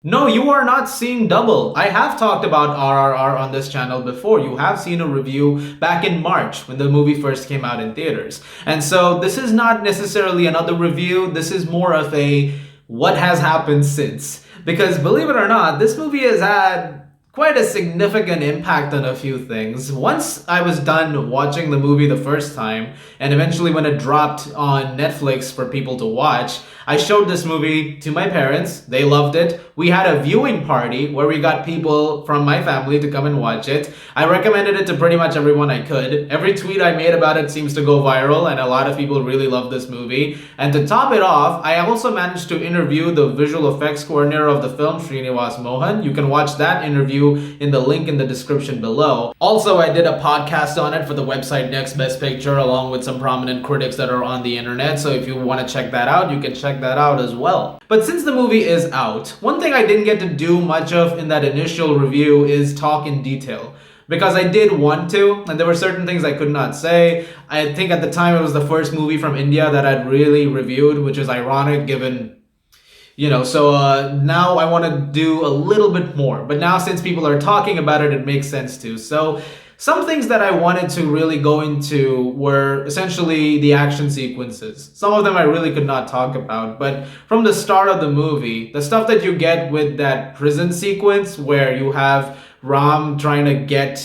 No, you are not seeing double. I have talked about RRR on this channel before. You have seen a review back in March when the movie first came out in theaters. And so this is not necessarily another review. This is more of a what has happened since. Because believe it or not, this movie has had quite a significant impact on a few things. Once I was done watching the movie the first time, and eventually when it dropped on Netflix for people to watch, I showed this movie to my parents. They loved it. We had a viewing party where we got people from my family to come and watch it. I recommended it to pretty much everyone I could. Every tweet I made about it seems to go viral, and a lot of people really love this movie. And to top it off, I also managed to interview the visual effects coordinator of the film, Srinivas Mohan. You can watch that interview in the link in the description below. Also, I did a podcast on it for the website Next Best Picture, along with some prominent critics that are on the internet. So if you want to check that out, you can check that out as well. But since the movie is out, one thing I didn't get to do much of in that initial review is talk in detail. Because I did want to, and there were certain things I could not say. I think at the time it was the first movie from India that I'd really reviewed, which is ironic given now I want to do a little bit more. But now since people are talking about it, it makes sense to. So some things that I wanted to really go into were essentially the action sequences. Some of them I really could not talk about, but from the start of the movie, the stuff that you get with that prison sequence where you have Ram trying to get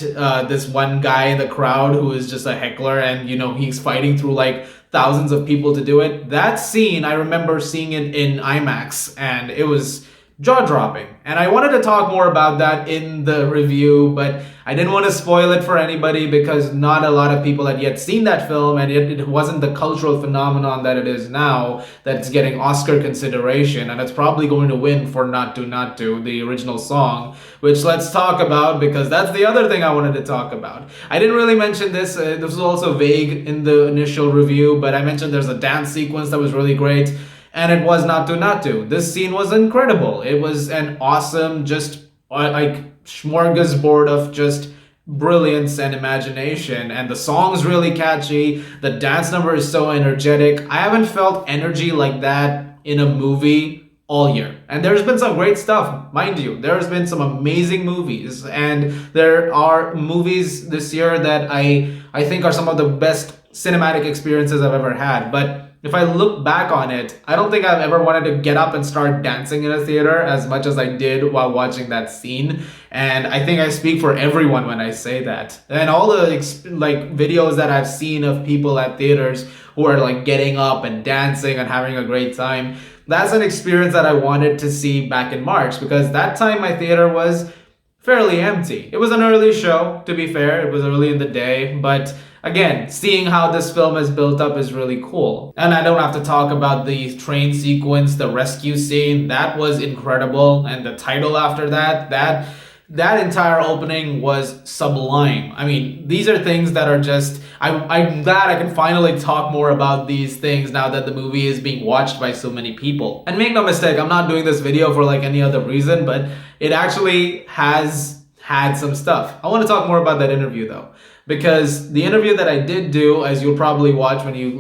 this one guy in the crowd who is just a heckler, and he's fighting through like thousands of people to do it. That scene, I remember seeing it in IMAX, and it was jaw-dropping. And I wanted to talk more about that in the review, but I didn't want to spoil it for anybody because not a lot of people had yet seen that film, and it wasn't the cultural phenomenon that it is now that's getting Oscar consideration, and it's probably going to win for Not To, the original song, which let's talk about because that's the other thing I wanted to talk about. I didn't really mention this. This was also vague in the initial review, but I mentioned there's a dance sequence that was really great. And it was Not To. This scene was incredible. It was an awesome, just like smorgasbord of just brilliance and imagination. And the song's really catchy. The dance number is so energetic. I haven't felt energy like that in a movie all year. And there's been some great stuff, mind you. There's been some amazing movies. And there are movies this year that I think are some of the best cinematic experiences I've ever had. But if I look back on it, I don't think I've ever wanted to get up and start dancing in a theater as much as I did while watching that scene. And I think I speak for everyone when I say that. And all the videos that I've seen of people at theaters who are like getting up and dancing and having a great time, that's an experience that I wanted to see back in March, because that time my theater was fairly empty. It was an early show, to be fair. It was early in the day, but again, seeing how this film is built up is really cool. And I don't have to talk about the train sequence, the rescue scene. That was incredible. And the title after that entire opening was sublime. I mean, these are things that are just, I'm glad I can finally talk more about these things now that the movie is being watched by so many people. And make no mistake, I'm not doing this video for like any other reason, but it actually has had some stuff. I want to talk more about that interview though, because the interview that I did do, as you'll probably watch when you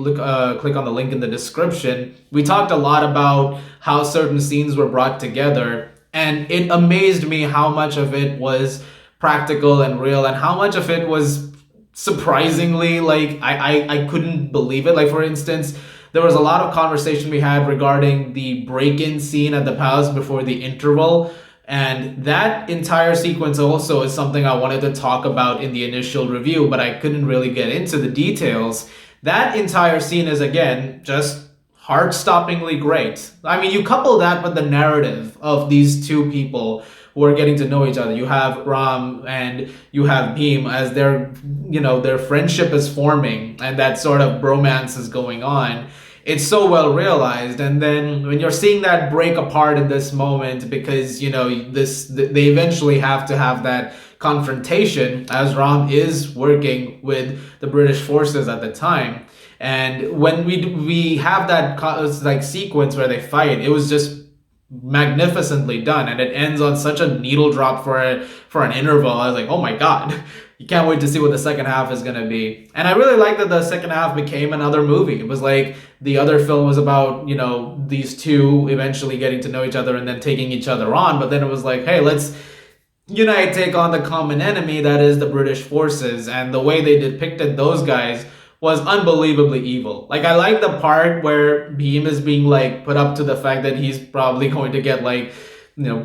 click on the link in the description, we talked a lot about how certain scenes were brought together, and it amazed me how much of it was practical and real, and how much of it was surprisingly, like, I couldn't believe it. Like, for instance, there was a lot of conversation we had regarding the break-in scene at the palace before the interval. And that entire sequence also is something I wanted to talk about in the initial review, but I couldn't really get into the details. That entire scene is, again, just heart-stoppingly great. I mean, you couple that with the narrative of these two people who are getting to know each other. You have Ram and you have Bheem as their friendship is forming and that sort of bromance is going on. It's so well realized. And then when you're seeing that break apart in this moment, because they eventually have to have that confrontation as Ram is working with the British forces at the time. And when we have that sequence where they fight, it was just magnificently done, and it ends on such a needle drop for an interval. I was like, oh my god. you can't wait to see what the second half is going to be. And I really like that the second half became another movie. It was like the other film was about, these two eventually getting to know each other and then taking each other on. But then it was like, hey, let's unite, take on the common enemy that is the British forces. And the way they depicted those guys was unbelievably evil. Like, I like the part where Beam is being like put up to the fact that he's probably going to get like,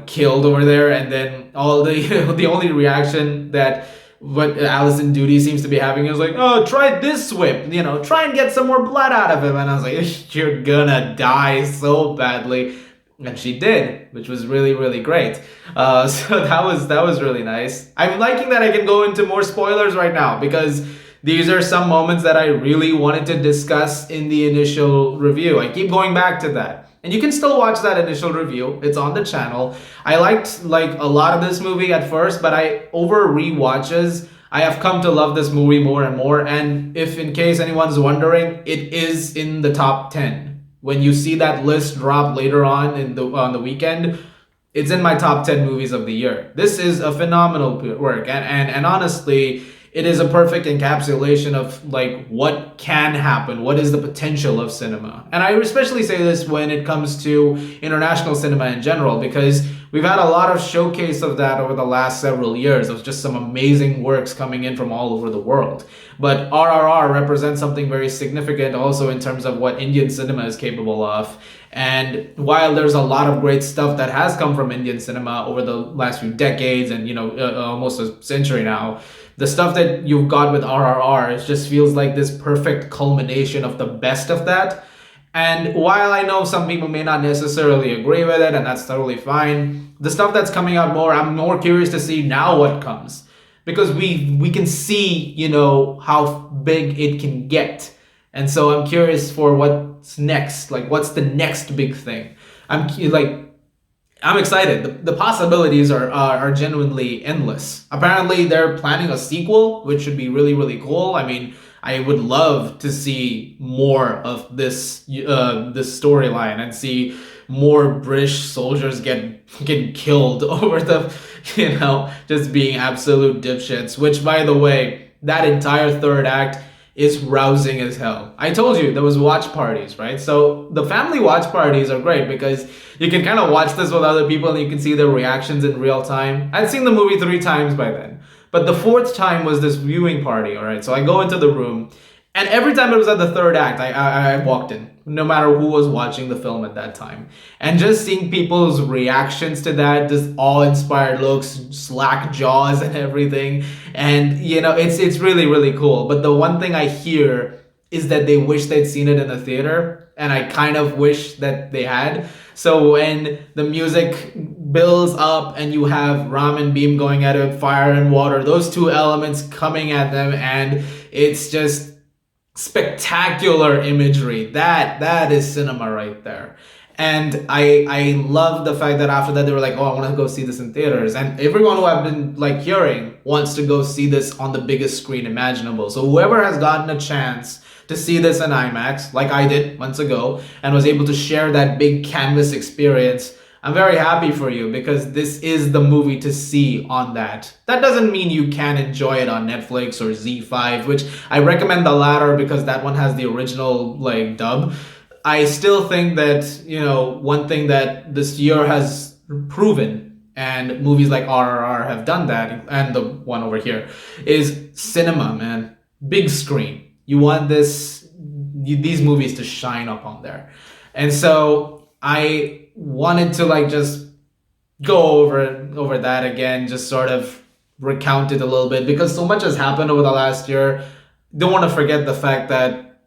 killed over there, and then all the the only reaction that what Allison Duty seems to be having is like, oh, try this whip, try and get some more blood out of him. And I was like, you're gonna die so badly. And she did, which was really, really great. So that was really nice. I'm liking that I can go into more spoilers right now, because these are some moments that I really wanted to discuss in the initial review. I keep going back to that. And you can still watch that initial review. It's on the channel. I liked like a lot of this movie at first, but over rewatches, I have come to love this movie more and more. And if in case anyone's wondering, it is in the top 10. When you see that list drop later on on the weekend, it's in my top 10 movies of the year. This is a phenomenal work. And honestly, it is a perfect encapsulation of like what can happen, what is the potential of cinema. And I especially say this when it comes to international cinema in general, because we've had a lot of showcase of that over the last several years. Of just some amazing works coming in from all over the world. But RRR represents something very significant also in terms of what Indian cinema is capable of. And while there's a lot of great stuff that has come from Indian cinema over the last few decades and, almost a century now, the stuff that you've got with RRR, it just feels like this perfect culmination of the best of that. And while I know some people may not necessarily agree with it, and that's totally fine, the stuff that's coming out more, I'm more curious to see now what comes. Because we can see, how big it can get. And so I'm curious for what's next. Like, what's the next big thing? I'm excited. The possibilities are genuinely endless. Apparently, they're planning a sequel, which should be really, really cool. I mean, I would love to see more of this storyline and see more British soldiers getting killed over the, just being absolute dipshits. Which, by the way, that entire third act is rousing as hell. I told you there was watch parties, right? So the family watch parties are great because you can kind of watch this with other people and you can see their reactions in real time. I'd seen the movie 3 times by then, but the 4th time was this viewing party, all right? So I go into the room, and every time it was at the third act, I walked in, no matter who was watching the film at that time. And just seeing people's reactions to that, just awe-inspired looks, slack jaws and everything. And, it's really, really cool. But the one thing I hear is that they wish they'd seen it in the theater. And I kind of wish that they had. So when the music builds up and you have Ram and Beam going at it, fire and water, those 2 elements coming at them, and it's just spectacular imagery. That is cinema right there. And I love the fact that after that they were like, oh, I want to go see this in theaters. And everyone who I've been like hearing wants to go see this on the biggest screen imaginable. So whoever has gotten a chance to see this in IMAX, like I did months ago, and was able to share that big canvas experience, I'm very happy for you, because this is the movie to see on that. That doesn't mean you can't enjoy it on Netflix or Z5, which I recommend the latter because that one has the original like dub. I still think that, one thing that this year has proven, and movies like RRR have done that, and the one over here, is cinema, man. Big screen. You want these movies to shine up on there. And so I wanted to like just go over that again, just sort of recount it a little bit, because so much has happened over the last year. Don't want to forget the fact that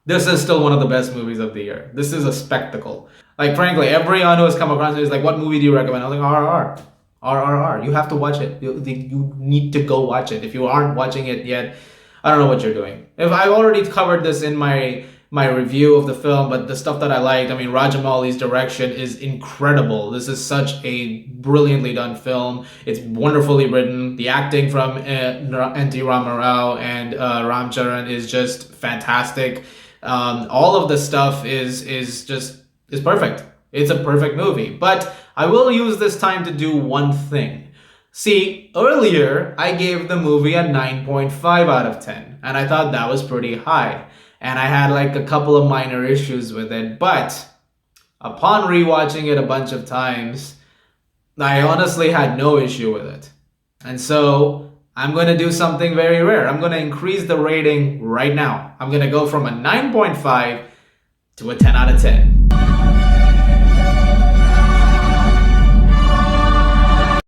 this is still one of the best movies of the year. This is a spectacle. Like, frankly, everyone who has come across it is like, what movie do you recommend? I was like, RRR. RRR. You have to watch it. You need to go watch it. If you aren't watching it yet, I don't know what you're doing. If I've already covered this in my review of the film, but the stuff that I liked, I mean, Rajamouli's direction is incredible. This is such a brilliantly done film. It's wonderfully written. The acting from N.T. Rama Rao and Ram Charan is just fantastic. All of the stuff is perfect. It's a perfect movie. But I will use this time to do one thing. See, earlier I gave the movie a 9.5 out of 10, and I thought that was pretty high. And I had like a couple of minor issues with it, but upon rewatching it a bunch of times, I honestly had no issue with it. And so I'm going to do something very rare. I'm going to increase the rating right now. I'm going to go from a 9.5 to a 10 out of 10.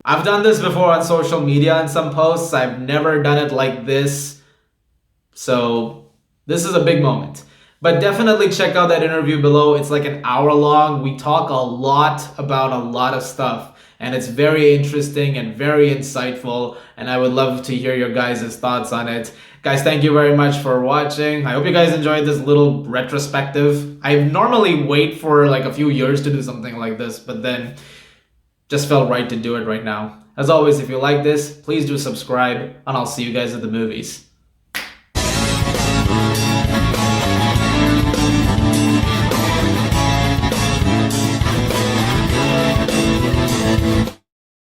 I've done this before on social media in some posts. I've never done it like this. So this is a big moment. But definitely check out that interview below. It's like an hour long. We talk a lot about a lot of stuff. And it's very interesting and very insightful. And I would love to hear your guys' thoughts on it. Guys, thank you very much for watching. I hope you guys enjoyed this little retrospective. I normally wait for like a few years to do something like this, but then just felt right to do it right now. As always, if you like this, please do subscribe, and I'll see you guys at the movies.